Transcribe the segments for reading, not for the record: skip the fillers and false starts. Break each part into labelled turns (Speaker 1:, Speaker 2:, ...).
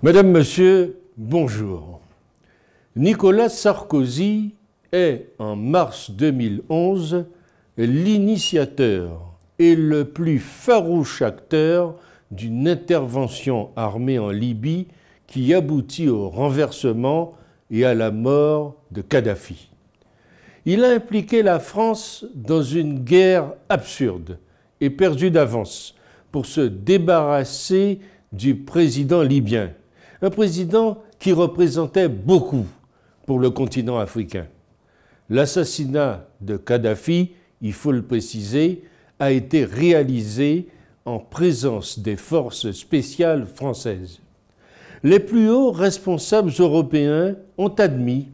Speaker 1: Madame, Monsieur, bonjour. Nicolas Sarkozy est, en mars 2011, l'initiateur et le plus farouche acteur d'une intervention armée en Libye qui aboutit au renversement et à la mort de Kadhafi. Il a impliqué la France dans une guerre absurde et perdue d'avance pour se débarrasser du président libyen, un président qui représentait beaucoup pour le continent africain. L'assassinat de Kadhafi, il faut le préciser, a été réalisé en présence des forces spéciales françaises. Les plus hauts responsables européens ont admis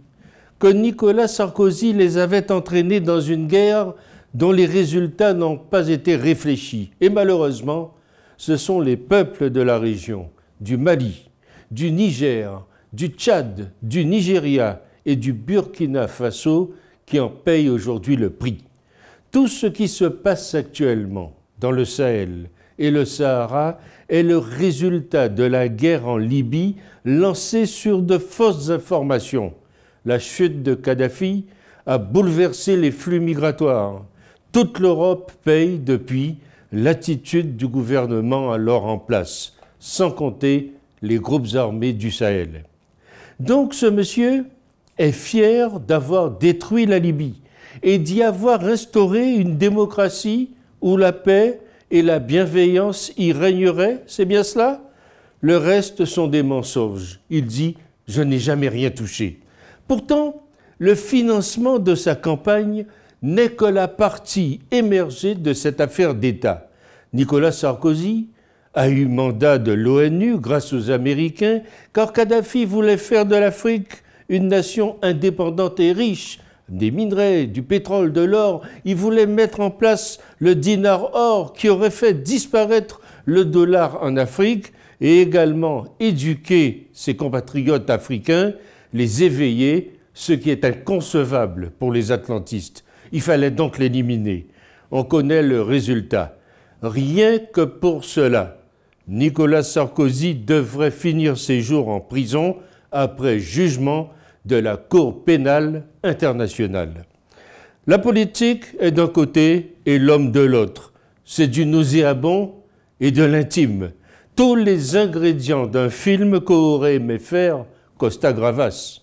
Speaker 1: que Nicolas Sarkozy les avait entraînés dans une guerre dont les résultats n'ont pas été réfléchis. Et malheureusement, ce sont les peuples de la région, du Mali, du Niger, du Tchad, du Nigeria et du Burkina Faso qui en payent aujourd'hui le prix. Tout ce qui se passe actuellement dans le Sahel et le Sahara est le résultat de la guerre en Libye lancée sur de fausses informations. La chute de Kadhafi a bouleversé les flux migratoires. Toute l'Europe paye depuis l'attitude du gouvernement alors en place, sans compter les groupes armés du Sahel. Donc ce monsieur est fier d'avoir détruit la Libye et d'y avoir instauré une démocratie où la paix et la bienveillance y régneraient, c'est bien cela? Le reste sont des mensonges. Il dit « je n'ai jamais rien touché ». Pourtant, le financement de sa campagne n'est que la partie émergée de cette affaire d'État. Nicolas Sarkozy a eu mandat de l'ONU grâce aux Américains, car Kadhafi voulait faire de l'Afrique une nation indépendante et riche, des minerais, du pétrole, de l'or. Il voulait mettre en place le dinar or qui aurait fait disparaître le dollar en Afrique et également éduquer ses compatriotes africains, les éveiller, ce qui est inconcevable pour les atlantistes. Il fallait donc l'éliminer. On connaît le résultat. Rien que pour cela, Nicolas Sarkozy devrait finir ses jours en prison après jugement de la Cour pénale internationale. La politique est d'un côté et l'homme de l'autre. C'est du nauséabond et de l'intime. Tous les ingrédients d'un film qu'aurait aimé faire Costa Gravas.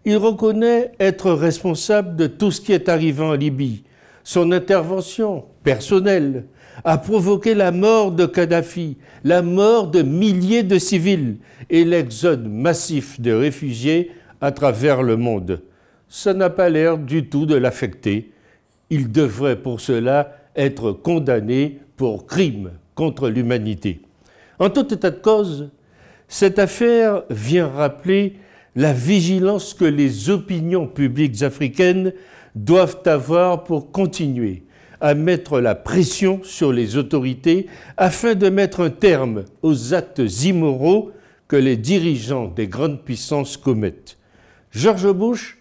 Speaker 1: Il reconnaît être responsable de tout ce qui est arrivé en Libye. Son intervention personnelle a provoqué la mort de Kadhafi, la mort de milliers de civils et l'exode massif de réfugiés à travers le monde. Ça n'a pas l'air du tout de l'affecter. Il devrait pour cela être condamné pour crime contre l'humanité. En tout état de cause, cette affaire vient rappeler la vigilance que les opinions publiques africaines doivent avoir pour continuer à mettre la pression sur les autorités afin de mettre un terme aux actes immoraux que les dirigeants des grandes puissances commettent. George Bush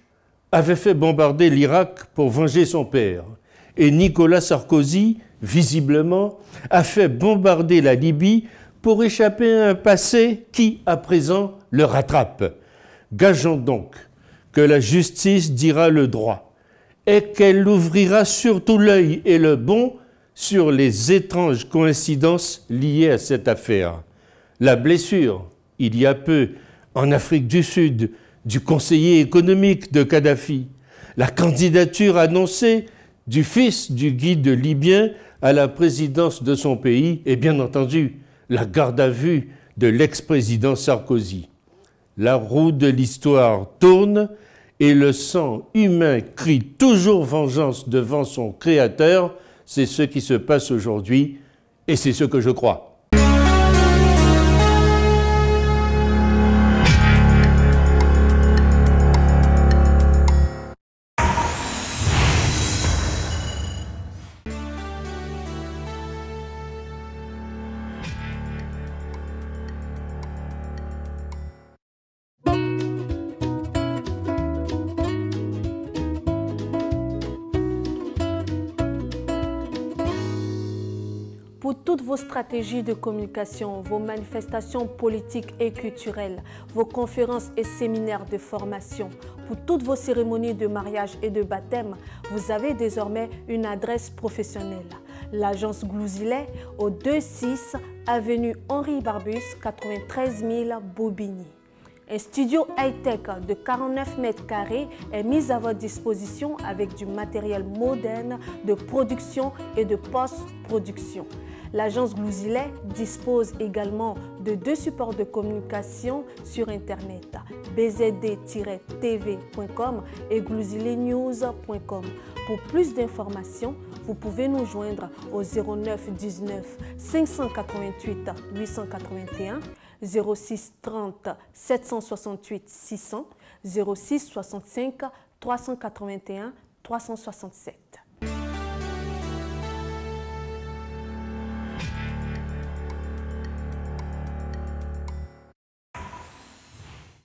Speaker 1: avait fait bombarder l'Irak pour venger son père et Nicolas Sarkozy, visiblement, a fait bombarder la Libye pour échapper à un passé qui, à présent, le rattrape. Gageons donc que la justice dira le droit et qu'elle ouvrira surtout l'œil et le bon sur les étranges coïncidences liées à cette affaire. La blessure, il y a peu, en Afrique du Sud, du conseiller économique de Kadhafi, la candidature annoncée du fils du guide libyen à la présidence de son pays et bien entendu la garde à vue de l'ex-président Sarkozy. La roue de l'histoire tourne et le sang humain crie toujours vengeance devant son créateur. C'est ce qui se passe aujourd'hui et c'est ce que je crois.
Speaker 2: Pour toutes vos stratégies de communication, vos manifestations politiques et culturelles, vos conférences et séminaires de formation, pour toutes vos cérémonies de mariage et de baptême, vous avez désormais une adresse professionnelle. L'agence Glouzilet au 26 avenue Henri Barbus, 93 000 Bobigny. Un studio high-tech de 49 mètres carrés est mis à votre disposition avec du matériel moderne de production et de post-production. L'agence Glouzilet dispose également de 2 supports de communication sur Internet, bzd-tv.com et glouziletnews.com. Pour plus d'informations, vous pouvez nous joindre au 09 19 588 881, 06 30 768 600, 06 65 381 367.